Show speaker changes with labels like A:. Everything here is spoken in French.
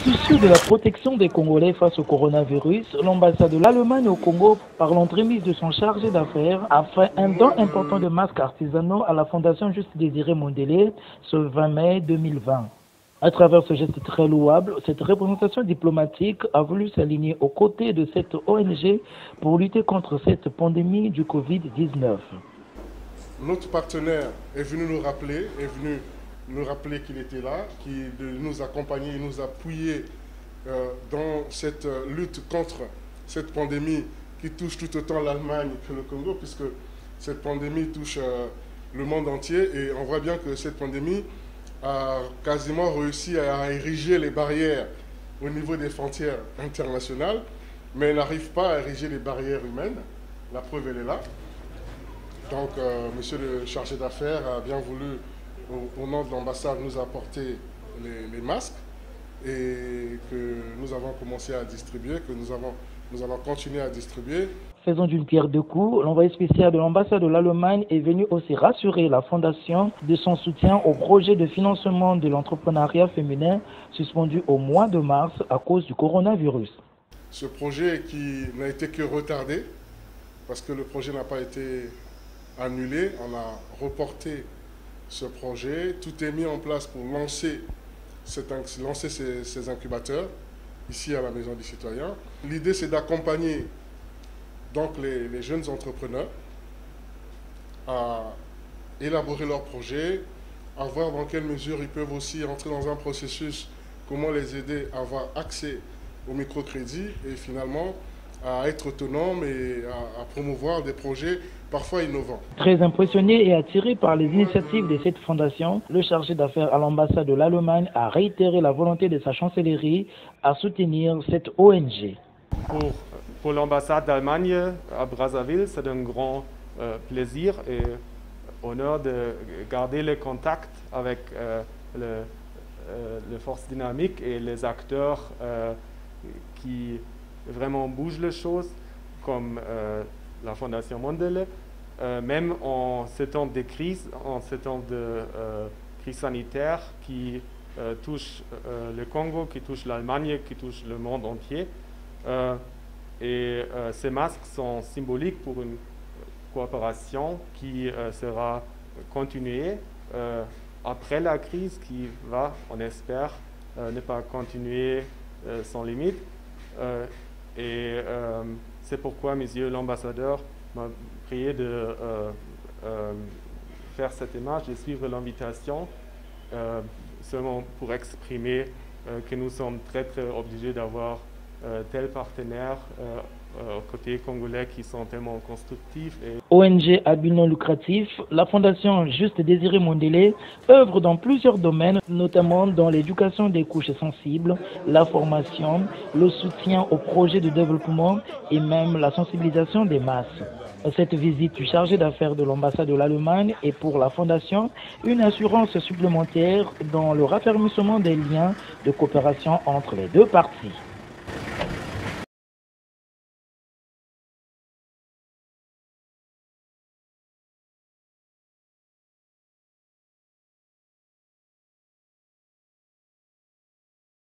A: Soucieux de la protection des Congolais face au coronavirus, l'ambassade de l'Allemagne au Congo, par l'entremise de son chargé d'affaires, a fait un don important de masques artisanaux à la Fondation Juste Désiré Mondélé ce 20 mai 2020. À travers ce geste très louable, cette représentation diplomatique a voulu s'aligner aux côtés de cette ONG pour lutter contre cette pandémie du Covid-19.
B: Notre partenaire est venu nous rappeler qu'il était là, de nous accompagner, nous appuyer dans cette lutte contre cette pandémie qui touche tout autant l'Allemagne que le Congo, puisque cette pandémie touche le monde entier et on voit bien que cette pandémie a quasiment réussi à ériger les barrières au niveau des frontières internationales, mais elle n'arrive pas à ériger les barrières humaines. La preuve, elle est là. Donc, monsieur le chargé d'affaires a bien voulu, au nom de l'ambassade, nous apporter les masques et que nous avons commencé à distribuer, que nous allons continuer à distribuer.
A: Faisant d'une pierre deux coups, l'envoyé spécial de l'ambassade de l'Allemagne est venu aussi rassurer la Fondation de son soutien au projet de financement de l'entrepreneuriat féminin suspendu au mois de mars à cause du coronavirus.
B: Ce projet qui n'a été que retardé, parce que le projet n'a pas été annulé, on a reporté ce projet, tout est mis en place pour lancer ces incubateurs ici à la Maison des Citoyens. L'idée, c'est d'accompagner donc les jeunes entrepreneurs à élaborer leurs projets, à voir dans quelle mesure ils peuvent aussi entrer dans un processus, comment les aider à avoir accès au microcrédit et finalement à être autonomes et à promouvoir des projets parfois innovants.
A: Très impressionné et attiré par les initiatives de cette fondation, le chargé d'affaires à l'ambassade de l'Allemagne a réitéré la volonté de sa chancellerie à soutenir cette ONG.
C: Pour l'ambassade d'Allemagne à Brazzaville, c'est un grand plaisir et honneur de garder le contact avec les forces dynamiques et les acteurs qui vraiment bougent les choses, comme la Fondation Mondélé, même en ces temps de crise, en ces temps de crise sanitaire qui touche le Congo, qui touche l'Allemagne, qui touche le monde entier. Ces masques sont symboliques pour une coopération qui sera continuée après la crise, qui va, on espère, ne pas continuer sans limite. C'est pourquoi, monsieur l'ambassadeur, m'a prié de faire cette image, de suivre l'invitation, seulement pour exprimer que nous sommes très obligés d'avoir tels partenaires côté congolais qui sont tellement constructifs.
A: ONG à but non lucratif, la Fondation Juste Désiré Mondélé œuvre dans plusieurs domaines, notamment dans l'éducation des couches sensibles, la formation, le soutien aux projets de développement et même la sensibilisation des masses. Cette visite du chargé d'affaires de l'ambassade de l'Allemagne est pour la Fondation une assurance supplémentaire dans le raffermissement des liens de coopération entre les deux parties.